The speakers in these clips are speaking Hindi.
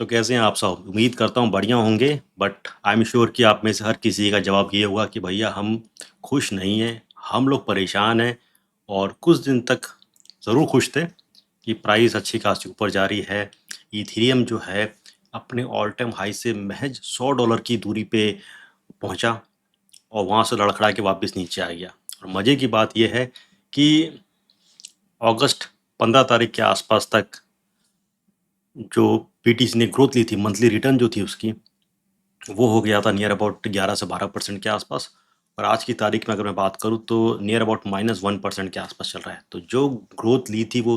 तो कैसे हैं आप सब? उम्मीद करता हूँ बढ़िया होंगे, बट आई एम श्योर कि आप में से हर किसी का जवाब ये होगा कि भैया हम खुश नहीं हैं, हम लोग परेशान हैं और कुछ दिन तक ज़रूर खुश थे कि प्राइस अच्छी खासी ऊपर जा रही है। इथेरियम जो है अपने ऑल टाइम हाई से महज $100 की दूरी पे पहुंचा और वहां से लड़खड़ा के वापस नीचे आ गया। और मज़े की बात यह है कि अगस्त 15 तारीख के आसपास तक जो पीटीसी ने ग्रोथ ली थी, मंथली रिटर्न जो थी उसकी, वो हो गया था नियर अबाउट 11 से 12% के आसपास। और आज की तारीख में अगर मैं बात करूँ तो नियर अबाउट -1% के आसपास चल रहा है। तो जो ग्रोथ ली थी वो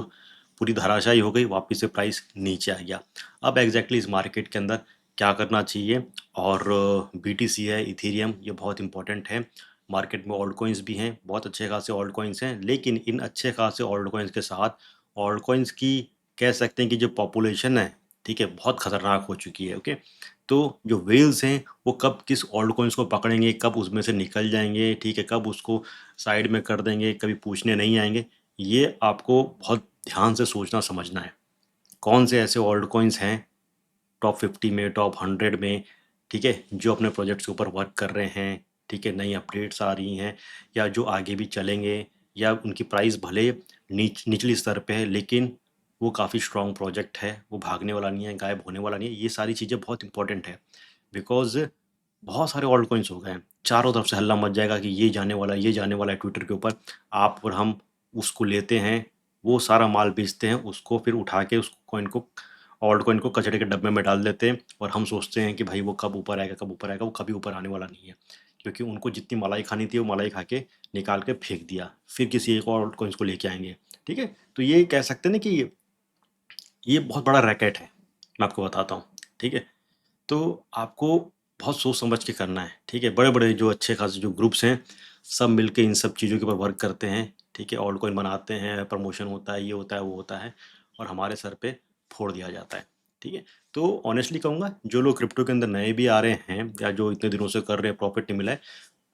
पूरी धराशायी हो गई, वापस से प्राइस नीचे आ गया। अब एग्जैक्टली इस मार्केट के अंदर क्या करना चाहिए? और बीटीसी है, इथेरियम, ये बहुत इंपॉर्टेंट है। मार्केट में ऑल्ट कॉइन्स भी हैं, बहुत अच्छे खासे ऑल्ट कॉइन्स हैं, लेकिन इन अच्छे खासे ऑल्ट कॉइन्स के साथ ऑल्ट कॉइन्स की कह सकते हैं कि जो पॉपुलेशन है, ठीक है, बहुत खतरनाक हो चुकी है। ओके, तो जो व्हेल्स हैं वो कब किस ओल्ड कॉइन्स को पकड़ेंगे, कब उसमें से निकल जाएंगे, ठीक है, कब उसको साइड में कर देंगे, कभी पूछने नहीं आएंगे, ये आपको बहुत ध्यान से सोचना समझना है। कौन से ऐसे ओल्ड कॉइन्स हैं टॉप 50 में, टॉप 100 में, ठीक है, जो अपने प्रोजेक्ट्स के ऊपर वर्क कर रहे हैं, ठीक है, नई अपडेट्स आ रही हैं या जो आगे भी चलेंगे, या उनकी प्राइस भले निचली स्तर पे है लेकिन वो काफ़ी स्ट्रॉन्ग प्रोजेक्ट है, वो भागने वाला नहीं है, गायब होने वाला नहीं है। ये सारी चीज़ें बहुत इंपॉर्टेंट है, बिकॉज बहुत सारे ऑल्ट कॉइन्स हो गए हैं, चारों तरफ से हल्ला मच जाएगा कि ये जाने वाला है, ये जाने वाला है ट्विटर के ऊपर। आप और हम उसको लेते हैं, वो सारा माल बेचते हैं, उसको फिर उठा के उस कॉइन को, ऑल्ट कॉइन को कचरे के डब्बे में डाल देते हैं और हम सोचते हैं कि भाई वो कब ऊपर आएगा, कब ऊपर आएगा। वो कभी ऊपर आने वाला नहीं है, क्योंकि उनको जितनी मलाई खानी थी वो मलाई खा के निकाल के फेंक दिया, फिर किसी एक और ऑल्ट कॉइन्स को लेके आएंगे। ठीक है, तो ये कह सकते हैं ना कि ये बहुत बड़ा रैकेट है, मैं आपको बताता हूँ। ठीक है, तो आपको बहुत सोच समझ के करना है। ठीक है, बड़े बड़े जो अच्छे खासे जो ग्रुप्स हैं, सब मिलके इन सब चीज़ों के ऊपर वर्क करते हैं। ठीक है, ऑल्ट कॉइन बनाते हैं, प्रमोशन होता है, ये होता है, वो होता है, और हमारे सर पे फोड़ दिया जाता है। ठीक है, तो ऑनेस्टली कहूँगा, जो लोग क्रिप्टो के अंदर नए भी आ रहे हैं या जो इतने दिनों से कर रहे हैं, प्रॉफिट नहीं मिला है,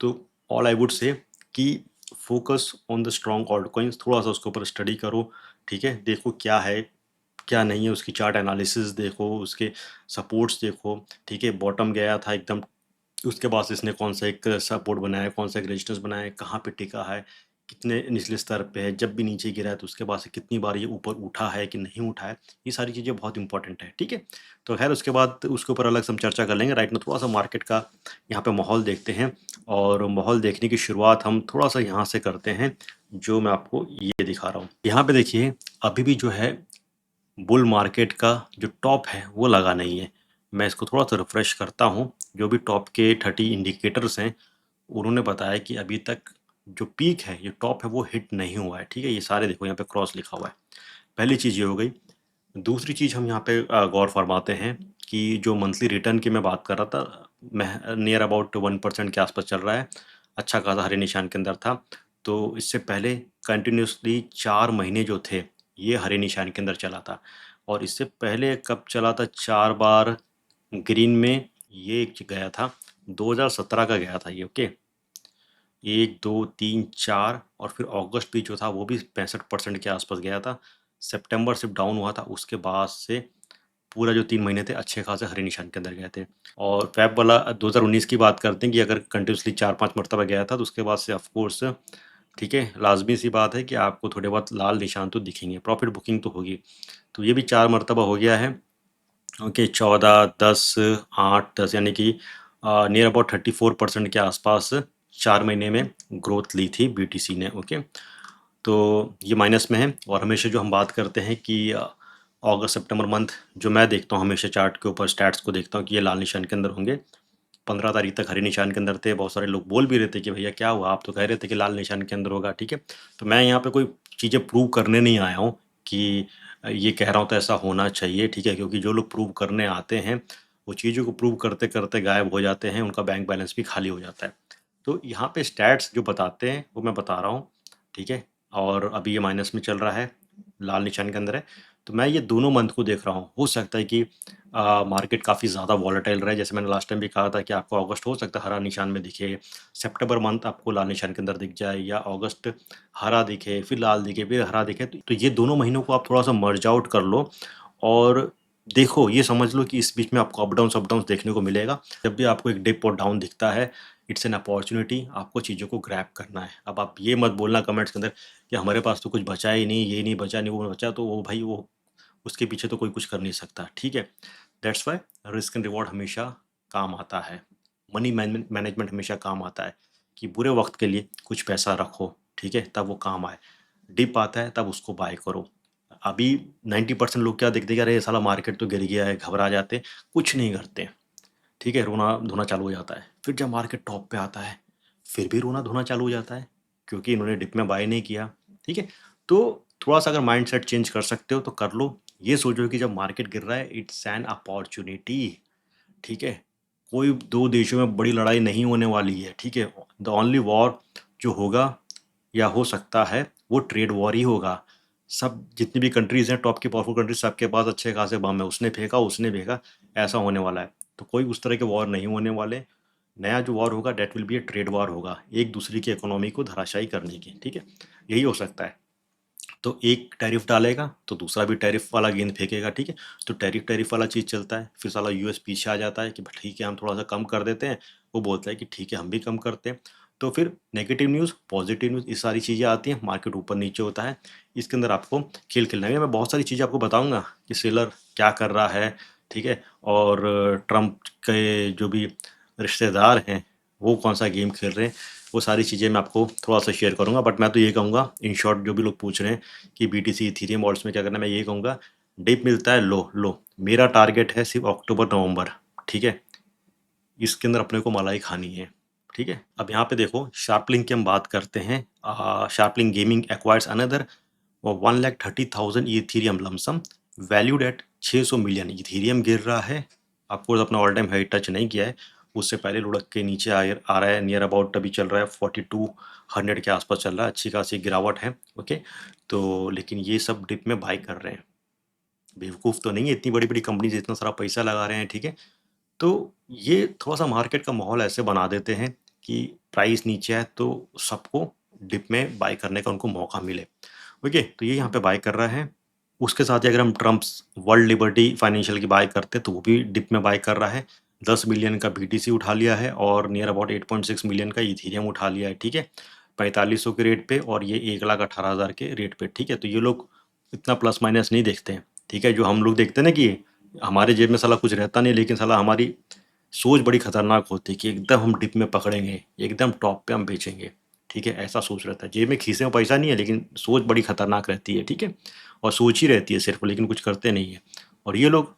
तो ऑल आई वुड से कि focus on the strong alt coins, थोड़ा सा उसके ऊपर स्टडी करो। ठीक है, देखो क्या है क्या नहीं है, उसकी चार्ट एनालिसिस देखो, उसके सपोर्ट्स देखो। ठीक है, बॉटम गया था एकदम, उसके बाद इसने कौन सा एक सपोर्ट बनाया, कौन सा एक रेजिस्टेंस बनाया है, कहाँ पे टिका है, कितने निचले स्तर पे है, जब भी नीचे गिरा है तो उसके बाद से कितनी बार ये ऊपर उठा है कि नहीं उठा है। ये सारी चीज़ें बहुत इंपॉर्टेंट है। ठीक है, तो खैर उसके बाद उसके ऊपर अलग से हम चर्चा कर लेंगे। राइट में थोड़ा सा मार्केट का यहाँ पे माहौल देखते हैं, और माहौल देखने की शुरुआत हम थोड़ा सा यहाँ से करते हैं, जो मैं आपको ये दिखा रहा हूँ। यहाँ पे देखिए, अभी भी जो है बुल मार्केट का जो टॉप है वो लगा नहीं है। मैं इसको थोड़ा सा रिफ्रेश करता हूँ। जो भी टॉप के 30 इंडिकेटर्स हैं, उन्होंने बताया कि अभी तक जो पीक है, ये टॉप है, वो हिट नहीं हुआ है। ठीक है, ये सारे देखो यहाँ पे क्रॉस लिखा हुआ है। पहली चीज़ ये हो गई। दूसरी चीज़ हम यहाँ पे गौर फरमाते हैं कि जो मंथली रिटर्न की मैं बात कर रहा था, नियर अबाउट 1% के आसपास चल रहा है, अच्छा खासा हरे निशान के अंदर था। तो इससे पहले कंटिन्यूसली 4 महीने जो थे, ये हरे निशान के अंदर चला था। और इससे पहले कब चला था? 4 बार ग्रीन में ये एक गया था, 2017 का गया था ये। ओके, 1, 2, 3, 4, और फिर अगस्त भी जो था वो भी 65% के आसपास गया था। सितंबर सिर्फ डाउन हुआ था, उसके बाद से पूरा जो 3 महीने थे अच्छे खासे हरे निशान के अंदर गए थे। और फैब वाला 2019 की बात करते हैं कि अगर कंटिन्यूसली 4-5 मरतबा गया था, तो उसके बाद से ऑफकोर्स, ठीक है, लाजमी सी बात है कि आपको थोड़े बहुत लाल निशान तो दिखेंगे, प्रॉफिट बुकिंग तो होगी। तो ये भी 4 मरतबा हो गया है। ओके, 14, 10, 8, 10, यानी कि नियर अबाउट 34% के आसपास 4 महीने में ग्रोथ ली थी बीटीसी ने। ओके, तो ये माइनस में है। और हमेशा जो हम बात करते हैं कि अगस्त सितंबर मंथ, जो मैं देखता हूँ हमेशा चार्ट के ऊपर स्टैट्स को देखता हूँ कि ये लाल निशान के अंदर होंगे। 15 तारीख तक हरे निशान के अंदर थे। बहुत सारे लोग बोल भी रहे थे कि भैया क्या हुआ, आप तो कह रहे थे कि लाल निशान के अंदर होगा। ठीक है, तो मैं यहाँ पे कोई चीज़ें प्रूव करने नहीं आया हूँ कि ये कह रहा हूँ तो ऐसा होना चाहिए। ठीक है, क्योंकि जो लोग प्रूव करने आते हैं वो चीज़ों को प्रूव करते करते गायब हो जाते हैं, उनका बैंक बैलेंस भी खाली हो जाता है। तो यहाँ पे स्टैट्स जो बताते हैं वो मैं बता रहा हूँ। ठीक है, और अभी ये माइनस में चल रहा है, लाल निशान के अंदर है। तो मैं ये दोनों मंथ को देख रहा हूँ। हो सकता है कि मार्केट काफ़ी ज़्यादा वॉलेटाइल रहा है, जैसे मैंने लास्ट टाइम भी कहा था कि आपको अगस्त हो सकता है हरा निशान में दिखे, सितंबर मंथ आपको लाल निशान के अंदर दिख जाए, या अगस्त हरा दिखे, फिर लाल दिखे, फिर हरा दिखे। तो ये दोनों महीनों को आप थोड़ा सा मर्ज आउट कर लो, और देखो ये समझ लो कि इस बीच में आपको अप डाउन्स देखने को मिलेगा। जब भी आपको एक डिप और डाउन दिखता है, इट्स एन अपॉर्च्युनिटी, आपको चीज़ों को ग्रैब करना है। अब आप ये मत बोलना कमेंट्स के अंदर कि हमारे पास तो कुछ बचा ही नहीं, ये नहीं बचा, नहीं वो बचा, तो वो भाई वो उसके पीछे तो कोई कुछ कर नहीं सकता, ठीक है? That's why risk and reward हमेशा काम आता है। मनी मैनेजमेंट हमेशा काम आता है कि बुरे वक़्त के लिए कुछ पैसा रखो, ठीक है? तब वो काम आए। डिप आता है तब उसको बाय करो। अभी 90% लोग क्या देखते हैं कि अरे साला मार्केट तो गिर गया है, घबरा जाते हैं, कुछ नहीं करते, ठीक है? रोना-धोना चालू हो जाता है। फिर जब मार्केट टॉप पे आता है, फिर भी रोना-धोना चालू हो जाता है, क्योंकि इन्होंने डिप में बाय नहीं किया, ठीक है? तो थोड़ा-सा अगर माइंडसेट चेंज कर सकते हो तो कर लो। ये सोचो कि जब मार्केट गिर रहा है, इट्स एन अपॉर्च्युनिटी, ठीक है? कोई 2 देशों में बड़ी लड़ाई नहीं होने वाली है, ठीक है? द ओनली वॉर जो होगा या हो सकता है वो ट्रेड वॉर ही होगा। सब जितनी भी कंट्रीज़ हैं, टॉप की पावरफुल कंट्रीज़, सबके पास अच्छे खासे बम है, उसने फेंका, ऐसा होने वाला है। तो कोई उस तरह के वॉर नहीं होने वाले। नया जो वॉर होगा that will be a trade war होगा, एक दूसरे की इकोनॉमी को धराशायी करने की, ठीक है? यही हो सकता है। तो एक टैरिफ डालेगा तो दूसरा भी टैरिफ वाला गेंद फेंकेगा, ठीक है? तो टैरिफ वाला चीज़ चलता है, फिर साला यूएस पीछे आ जाता है कि भाई ठीक है हम थोड़ा सा कम कर देते हैं, वो बोलता है कि ठीक है हम भी कम करते हैं। तो फिर नेगेटिव न्यूज़, पॉजिटिव न्यूज़, ये सारी चीज़ें आती हैं, मार्केट ऊपर नीचे होता है। इसके अंदर आपको खेल खेलना है। मैं बहुत सारी चीज़ें आपको बताऊंगा कि सेलर क्या कर रहा है, ठीक है? और ट्रम्प के जो भी रिश्तेदार हैं वो कौन सा गेम खेल रहे हैं, वो सारी चीज़ें मैं आपको थोड़ा सा शेयर करूंगा। बट मैं तो ये कहूँगा, इन शॉर्ट जो भी लोग पूछ रहे हैं कि बीटीसी इथेरियम वॉलेट्स में क्या करना है, मैं ये कहूँगा डिप मिलता है, लो लो। मेरा टारगेट है सिर्फ अक्टूबर नवंबर, ठीक है? इसके अंदर अपने को मलाई खानी है, ठीक है? अब यहाँ पे देखो शार्पलिंग की हम बात करते हैं। SharpLink gaming acquires another 1,30,000 Ethereum lump sum valued at 600 million. Ethereum गिर रहा है, आपको अपना ऑल टाइम हाई टच नहीं किया है, उससे पहले लुढ़क के नीचे आ रहा है, नियर अबाउट अभी चल रहा है 4200 के आसपास चल रहा है, अच्छी खासी गिरावट है, ओके? तो लेकिन ये सब डिप में बाई कर रहे हैं, बेवकूफ़ तो नहीं है, इतनी बड़ी बड़ी कंपनीज इतना सारा पैसा लगा रहे हैं, ठीक है? तो ये थोड़ा-सा मार्केट का माहौल ऐसे बना देते हैं कि प्राइस नीचे है तो सबको डिप में बाय करने का उनको मौका मिले। ओके, तो ये यहाँ पे बाय कर रहा है। उसके साथ ही अगर हम ट्रम्प्स वर्ल्ड लिबर्टी फाइनेंशियल की बाय करते हैं तो वो भी डिप में बाय कर रहा है। 10 मिलियन का बीटीसी उठा लिया है और नियर अबाउट 8.6 मिलियन का इथेरियम उठा लिया है, ठीक है? 4500 के रेट पे और ये 1,18,000 के रेट पे, ठीक है? तो ये लोग इतना प्लस माइनस नहीं देखते हैं, ठीक है? जो हम लोग देखते हैं ना कि हमारे जेब में साला कुछ रहता नहीं, लेकिन साला हमारी सोच बड़ी खतरनाक होती है कि एकदम हम डिप में पकड़ेंगे, एकदम टॉप पे हम बेचेंगे, ठीक है? ऐसा सोच रहता है। जेब में खीसे में पैसा नहीं है लेकिन सोच बड़ी खतरनाक रहती है, ठीक है? और सोच ही रहती है सिर्फ, लेकिन कुछ करते नहीं है। और ये लोग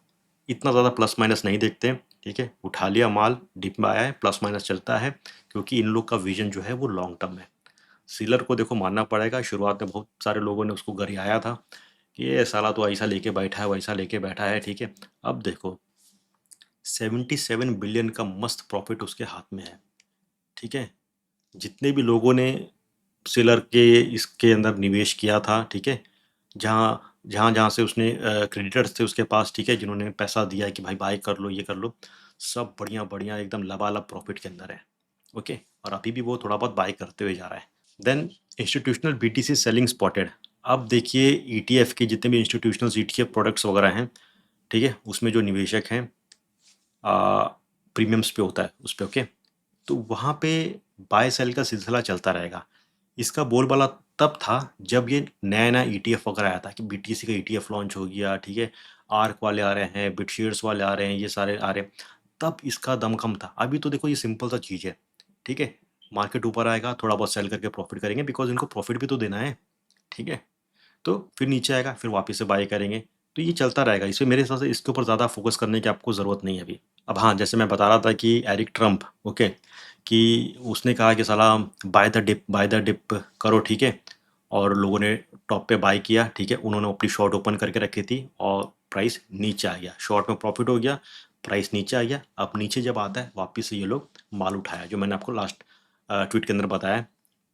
इतना ज़्यादा प्लस माइनस नहीं देखते हैं, ठीक है? उठा लिया माल, डिप में आया है, प्लस माइनस चलता है, क्योंकि इन लोग का विजन जो है वो लॉन्ग टर्म है। सीलर को देखो मानना पड़ेगा, शुरुआत में बहुत सारे लोगों ने उसको गरियाया था कि ये साला तो ऐसा लेके बैठा है, वैसा लेके बैठा है, ठीक है? अब देखो 77 बिलियन का मस्त प्रॉफिट उसके हाथ में है, ठीक है? जितने भी लोगों ने सेलर के इसके अंदर निवेश किया था, ठीक है? जहाँ से उसने क्रेडिटर्स थे उसके पास, ठीक है? जिन्होंने पैसा दिया कि भाई बाय कर लो, ये कर लो, सब बढ़िया-बढ़िया एकदम लबालब प्रॉफिट के अंदर है, ओके? और अभी भी वो थोड़ा बहुत बाय करते हुए जा रहा है। Then institutional BTC selling spotted. अब देखिए ईटीएफ के जितने भी इंस्टीट्यूशनल ईटीएफ प्रोडक्ट्स वगैरह हैं, ठीक है? उसमें जो निवेशक हैं प्रीमियम्स पे होता है उस पे, ओके? तो वहाँ पे बाय सेल का सिलसिला चलता रहेगा। इसका बोलबाला तब था जब ये नया-नया ईटीएफ वगैरह आया था कि बीटीसी का ईटीएफ लॉन्च हो गया, ठीक है? आर्क वाले आ रहे हैं, बिटशेयर्स वाले आ रहे हैं, ये सारे आ रहे हैं, तब इसका दमखम था। अभी तो देखो ये सिंपल सा चीज़ है, ठीक है? मार्केट ऊपर आएगा, थोड़ा बहुत सेल करके प्रॉफिट करेंगे, बिकॉज़ इनको प्रॉफिट भी तो देना है, ठीक है? तो फिर नीचे आएगा, फिर वापस से बाय करेंगे। तो ये चलता रहेगा। इसमें मेरे हिसाब से इसके ऊपर ज़्यादा फ़ोकस करने की आपको ज़रूरत नहीं है अभी। अब हाँ, जैसे मैं बता रहा था कि एरिक ट्रम्प, ओके, कि उसने कहा कि साला बाय द डिप करो, ठीक है? और लोगों ने टॉप पे बाय किया, ठीक है? उन्होंने अपनी शॉर्ट ओपन करके रखी थी और प्राइस नीचे आ गया। शॉर्ट में प्रॉफिट हो गया, प्राइस नीचे आ गया। अब नीचे जब आता है वापस से ये लोग माल उठाया, जो मैंने आपको लास्ट ट्वीट के अंदर बताया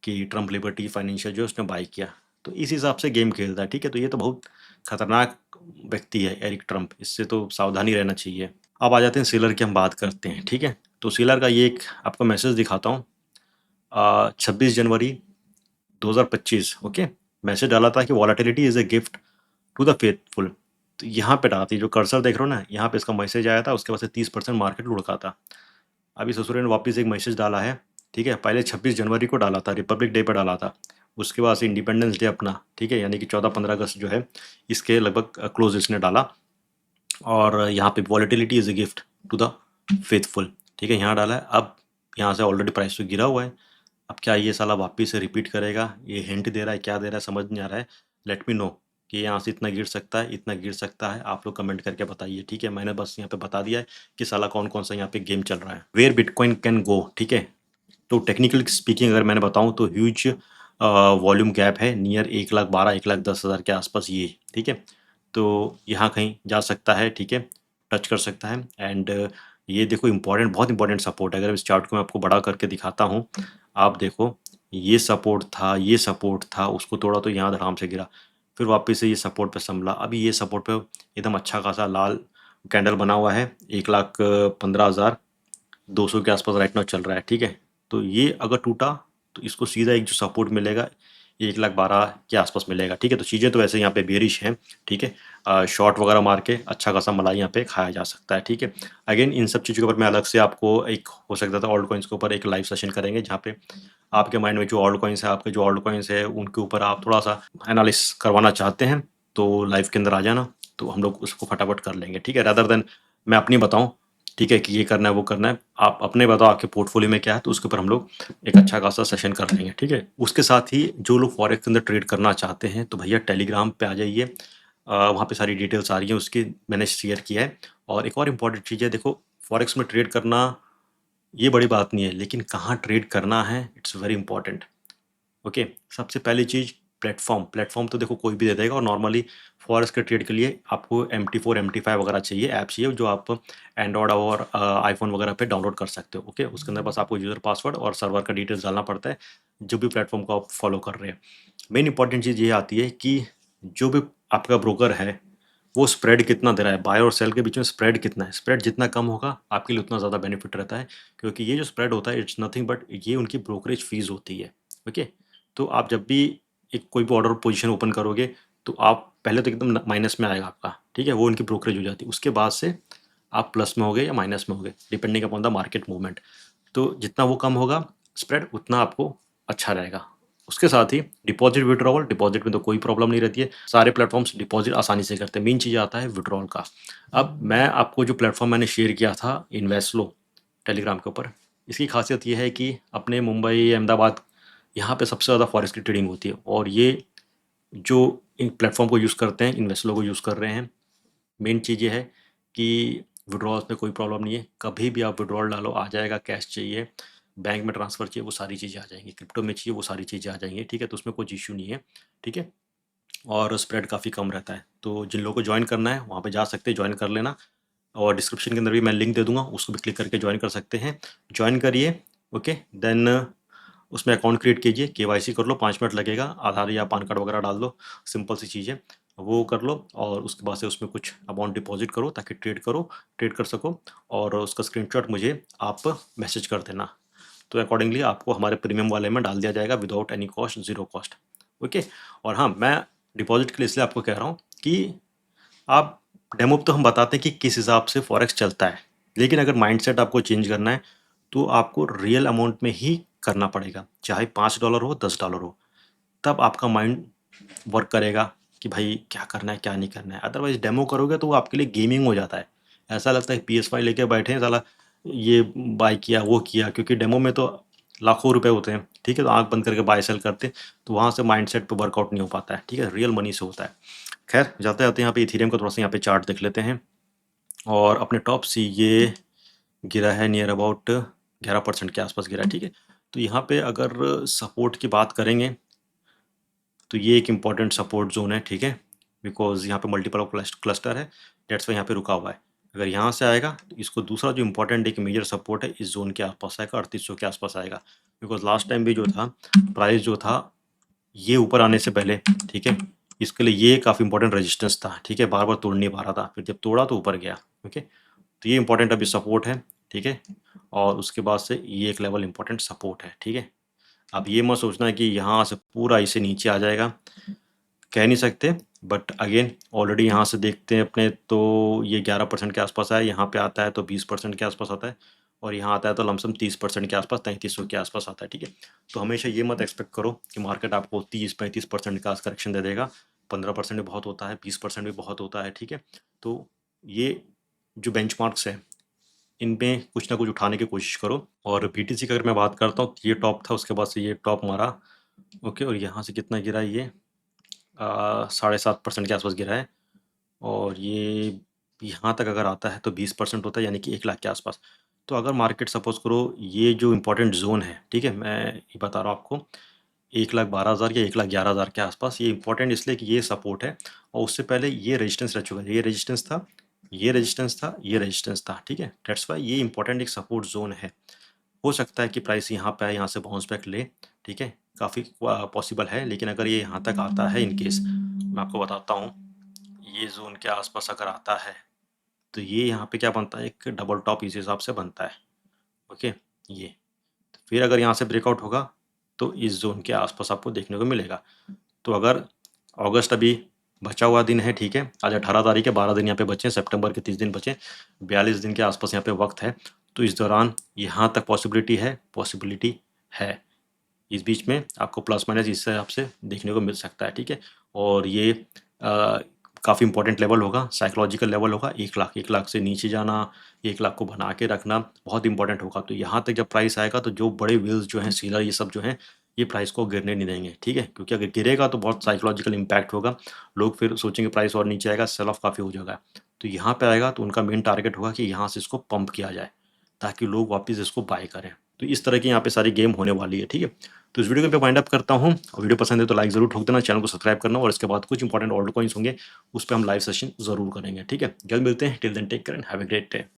कि ट्रम्प लिबर्टी फाइनेंशियल जो उसने बाय किया। तो इस हिसाब से गेम खेलता है, ठीक है? तो ये तो बहुत खतरनाक व्यक्ति है एरिक ट्रम्प, इससे तो सावधानी रहना चाहिए। अब आ जाते हैं सेलर की हम बात करते हैं, ठीक है? तो सेलर का ये एक आपको मैसेज दिखाता हूँ। 26 जनवरी 2025, ओके? मैसेज डाला था कि volatility is a gift to the faithful, तो यहाँ पे डालती जो कर्सर देख रहे हो ना, यहाँ पे इसका मैसेज आया था, उसके बाद से 30% मार्केट लुढ़का था। अभी ससुर ने वापस एक मैसेज डाला है, ठीक है। पहले 26 जनवरी को डाला था, रिपब्लिक डे पे डाला था। उसके बाद से इंडिपेंडेंस डे अपना, ठीक है, यानी कि 14-15 अगस्त जो है, इसके लगभग क्लोज इसने डाला। और यहाँ पे volatility is a gift to the faithful, ठीक है, यहाँ डाला है। अब यहाँ से ऑलरेडी प्राइस तो गिरा हुआ है। अब क्या ये साला वापस से रिपीट करेगा? ये हिंट दे रहा है, क्या दे रहा है समझ नहीं आ रहा है। लेट मी नो कि यहाँ से इतना गिर सकता है, इतना गिर सकता है। आप लोग कमेंट करके बताइए, ठीक है। मैंने बस यहाँ पे बता दिया है कि साला कौन कौन सा यहाँ पे गेम चल रहा है, वेयर बिटकॉइन कैन गो, ठीक है। तो टेक्निकली स्पीकिंग अगर मैंने बताऊँ तो ह्यूज वॉल्यूम गैप है, नियर 1,12,000 1,10,000 के आसपास ये, ठीक है। तो यहाँ कहीं जा सकता है, ठीक है, टच कर सकता है। एंड ये देखो इंपॉर्टेंट, बहुत इंपॉर्टेंट सपोर्ट है। अगर इस चार्ट को मैं आपको बड़ा करके दिखाता हूँ, आप देखो, ये सपोर्ट था, ये सपोर्ट था, उसको तोड़ा तो यहाँ धड़ाम से गिरा, फिर वापस से ये सपोर्ट पे संभला। अभी ये सपोर्ट पे एकदम अच्छा खासा लाल कैंडल बना हुआ है, 1,15,200 के आसपास राइट नाउ चल रहा है, ठीक है। तो ये अगर टूटा तो इसको सीधा एक जो सपोर्ट मिलेगा 1,12,000 के आसपास मिलेगा, ठीक है। तो चीज़ें तो वैसे यहाँ पे बेरिश हैं, ठीक है। शॉर्ट वगैरह मार के अच्छा खासा मलाई यहाँ पे खाया जा सकता है, ठीक है। अगेन इन सब चीज़ों के ऊपर मैं अलग से आपको एक, हो सकता था ऑल्ट कॉइन्स के ऊपर एक लाइव सेशन करेंगे, जहाँ पे आपके माइंड में जो ऑल्ट कॉइन्स है, आपके जो ऑल्ट कॉइन्स है, उनके ऊपर आप थोड़ा सा एनालिसिस करवाना चाहते हैं तो लाइव के अंदर आ जाना, तो हम लोग उसको फटाफट कर लेंगे, ठीक है। रादर देन मैं अपनी बताऊँ, ठीक है, कि ये करना है वो करना है, आप अपने बताओ आपके पोर्टफोलियो में क्या है, तो उसके ऊपर हम लोग एक अच्छा खासा सेशन कर लेंगे, ठीक है। उसके साथ ही जो लोग फॉरेक्स के अंदर ट्रेड करना चाहते हैं तो भैया टेलीग्राम पे आ जाइए, वहाँ पे सारी डिटेल्स आ रही हैं, उसकी मैंने शेयर किया है। और एक और इम्पॉर्टेंट चीज़ है, देखो फॉरेक्स में ट्रेड करना ये बड़ी बात नहीं है, लेकिन कहाँ ट्रेड करना है, इट्स वेरी इंपॉर्टेंट। ओके, सबसे पहली चीज़ प्लेटफॉर्म तो देखो कोई भी दे देगा, और नॉर्मली फॉरेक्स के ट्रेड के लिए आपको MT4 MT5 वगैरह चाहिए, ऐप चाहिए, जो आप एंड्रॉयड और आईफोन वगैरह पे डाउनलोड कर सकते हो। ओके, उसके अंदर बस आपको यूज़र पासवर्ड और सर्वर का डिटेल्स डालना पड़ता है, जो भी प्लेटफॉर्म को आप फॉलो कर रहे हैं। मेन इंपॉर्टेंट चीज़ ये आती है कि जो भी आपका ब्रोकर है, वो स्प्रेड कितना दे रहा है, बाय और सेल के बीच में स्प्रेड कितना है। स्प्रेड जितना कम होगा आपके लिए उतना ज़्यादा बेनिफिट रहता है, क्योंकि ये जो स्प्रेड होता है इट्स नथिंग बट ये उनकी ब्रोकरेज फीस होती है। ओके, तो आप जब भी एक कोई भी ऑर्डर पोजीशन ओपन करोगे, तो आप पहले तो एकदम माइनस में आएगा आपका, ठीक है, वो उनकी ब्रोकरेज हो जाती है। उसके बाद से आप प्लस में होगे या माइनस में होगे, depending upon the market movement. तो जितना वो कम होगा स्प्रेड, उतना आपको अच्छा रहेगा। उसके साथ ही डिपॉजिट विड्रॉवल, डिपॉजिट में तो कोई प्रॉब्लम नहीं रहती है, सारे प्लेटफॉर्म्स डिपॉजिट आसानी से करते हैं। मेन चीज़ आता है विड्रॉल का। अब मैं आपको जो प्लेटफॉर्म मैंने शेयर किया था इन्वेस्टलो टेलीग्राम के ऊपर, इसकी खासियत ये है कि अपने मुंबई, अहमदाबाद, यहाँ पे सबसे ज़्यादा फॉरेक्स की ट्रेडिंग होती है, और ये जो इन प्लेटफॉर्म को यूज़ करते हैं, इन्वेस्टलो को यूज़ कर रहे हैं। मेन चीज़ ये है कि विड्रॉल्स में कोई प्रॉब्लम नहीं है, कभी भी आप विड्रॉल डालो आ जाएगा। कैश चाहिए, बैंक में ट्रांसफ़र चाहिए, वो सारी चीज़ें आ जाएंगी। क्रिप्टो में चाहिए, वो सारी चीज़ें आ जाएंगी, ठीक है। तो उसमें कोई इशू नहीं है, ठीक है। और स्प्रेड काफ़ी कम रहता है, तो जिन लोगों को ज्वाइन करना है वहाँ पे जा सकते हैं, ज्वाइन कर लेना। और डिस्क्रिप्शन के अंदर भी मैं लिंक दे दूंगा, उसको भी क्लिक करके ज्वाइन कर सकते हैं। ज्वाइन करिए, ओके। देन उसमें अकाउंट क्रिएट कीजिए, केवाईसी कर लो, 5 मिनट लगेगा, आधार या पान कार्ड वगैरह डाल दो, सिंपल सी चीज़ है, वो कर लो। और उसके बाद से उसमें कुछ अमाउंट डिपॉजिट करो ताकि ट्रेड कर सको, और उसका स्क्रीनशॉट मुझे आप मैसेज कर देना। तो अकॉर्डिंगली आपको हमारे प्रीमियम वाले में डाल दिया जाएगा without any cost, zero cost, okay. और हाँ, मैं डिपॉजिट के लिए इसलिए आपको कह रहा हूँ कि आप डेमो पे तो हम बताते हैं कि किस हिसाब से फॉरेक्स चलता है, लेकिन अगर माइंडसेट आपको चेंज करना है तो आपको रियल अमाउंट में ही करना पड़ेगा, चाहे $5 हो, $10 हो, तब आपका माइंड वर्क करेगा कि भाई क्या करना है क्या नहीं करना है। अदरवाइज डेमो करोगे तो वो आपके लिए गेमिंग हो जाता है, ऐसा लगता है PS5 लेके बैठे हैं साला, ये बाय किया वो किया, क्योंकि डेमो में तो लाखों रुपए होते हैं, ठीक है। तो आंख बंद करके बाय सेल करते हैं, तो वहाँ से माइंडसेट पे वर्कआउट नहीं हो पाता है, ठीक है, रियल मनी से होता है। खैर, जाते जाते यहाँ पे इथेरियम का थोड़ा सा यहाँ पे चार्ट देख लेते हैं। और अपने टॉप से ये गिरा है नियर अबाउट 11% के आसपास गिरा है, ठीक है। तो यहाँ पे अगर सपोर्ट की बात करेंगे तो ये एक इम्पॉर्टेंट सपोर्ट जोन है, ठीक है, बिकॉज यहाँ पे मल्टीपल क्लस्टर है, डेट्स वाई यहाँ पे रुका हुआ है। अगर यहाँ से आएगा तो इसको दूसरा जो इम्पोर्टेंट एक मेजर सपोर्ट है, इस जोन के आसपास आएगा, 3800 के आसपास आएगा। बिकॉज लास्ट टाइम भी जो था प्राइस जो था ये ऊपर आने से पहले, ठीक है, इसके लिए ये काफ़ी इंपॉर्टेंट रेजिस्टेंस था, ठीक है, बार बार तोड़ नहीं पा रहा था, फिर जब तोड़ा तो ऊपर गया, ओके। तो ये इंपॉर्टेंट अभी सपोर्ट है, ठीक है। और उसके बाद से ये एक लेवल इंपॉर्टेंट सपोर्ट है, ठीक है। अब ये मत सोचना है कि यहाँ से पूरा इसे नीचे आ जाएगा, कह नहीं सकते, बट अगेन ऑलरेडी यहाँ से देखते हैं अपने तो ये 11% के आसपास है, यहाँ पे आता है तो 20% के आसपास आता है, और यहाँ आता है तो लमसम 30% के आसपास, 3300 के आसपास आता है, ठीक है। तो हमेशा ये मत एक्सपेक्ट करो कि मार्केट आपको 30-35% का करेक्शन दे देगा। 15% भी बहुत होता है, 20% भी बहुत होता है, ठीक है। तो ये जो बेंचमार्क्स है इनमें कुछ ना कुछ उठाने की कोशिश करो। और बीटीसी की अगर मैं बात करता हूँ, ये टॉप था, उसके बाद से ये टॉप मारा, ओके, और यहाँ से कितना गिरा ये 7.5% के आसपास गिरा है, और ये यहाँ तक अगर आता है तो 20% होता है, यानी कि 1 लाख के आसपास। तो अगर मार्केट सपोज करो ये जो इम्पोर्टेंट जोन है, ठीक है, मैं ये बता रहा हूँ आपको, 1,12,000 या 1,11,000 के आसपास, ये इंपॉर्टेंट इसलिए कि ये सपोर्ट है, और उससे पहले ये रेजिस्टेंस रह चुका है, ये रेजिस्टेंस था, ये रेजिस्टेंस था, ये रेजिस्टेंस था, ठीक है। दैट्स वाई ये इंपॉर्टेंट एक सपोर्ट जोन है। हो सकता है कि प्राइस यहाँ पे आए, यहाँ से बाउंस बैक ले, ठीक है, काफ़ी पॉसिबल है। लेकिन अगर ये यहाँ तक आता है, इन केस मैं आपको बताता हूँ, ये जोन के आसपास अगर आता है तो ये यहाँ पे क्या बनता है, एक डबल टॉप इस हिसाब से बनता है, ओके। ये फिर अगर यहाँ से ब्रेकआउट होगा तो इस जोन के आसपास आपको देखने को मिलेगा। तो अगर अगस्त अभी बचा हुआ दिन है, ठीक है, आज 18 तारीख है, 12 दिन यहाँ पे बचे हैं, सितंबर के 30 दिन बचे, 42 दिन के आसपास यहाँ पे वक्त है। तो इस दौरान यहाँ तक पॉसिबिलिटी है, इस बीच में आपको प्लस माइनस इस हिसाब से देखने को मिल सकता है, ठीक है। और ये काफ़ी इंपॉर्टेंट लेवल होगा, साइकोलॉजिकल लेवल होगा, 1 लाख से नीचे जाना, 1 लाख को बना के रखना बहुत इंपॉर्टेंट होगा। तो यहाँ तक जब प्राइस आएगा तो जो बड़े व्हील्स जो हैं, सीलर ये सब जो हैं, ये प्राइस को गिरने नहीं देंगे, ठीक है, क्योंकि अगर गिरेगा तो बहुत साइकोलॉजिकल इम्पैक्ट होगा, लोग फिर सोचेंगे प्राइस और नीचे आएगा, सेल ऑफ काफ़ी हो जाएगा। तो यहाँ पे आएगा तो उनका मेन टारगेट होगा कि यहाँ से इसको पंप किया जाए ताकि लोग वापस इसको बाय करें। तो इस तरह की यहाँ पे सारी गेम होने वाली है, ठीक है। तो इस वीडियो को मैं वाइंड अप करता हूँ, और वीडियो पसंद है तो लाइक ज़रूर ठोक देना, चैनल को सब्सक्राइब करना, और इसके बाद कुछ इंपॉर्टेंट ऑल्ट कॉइन्स होंगे उस पर हम लाइव सेशन ज़रूर करेंगे, ठीक है। जल्द मिलते हैं, till then take care and have a great day.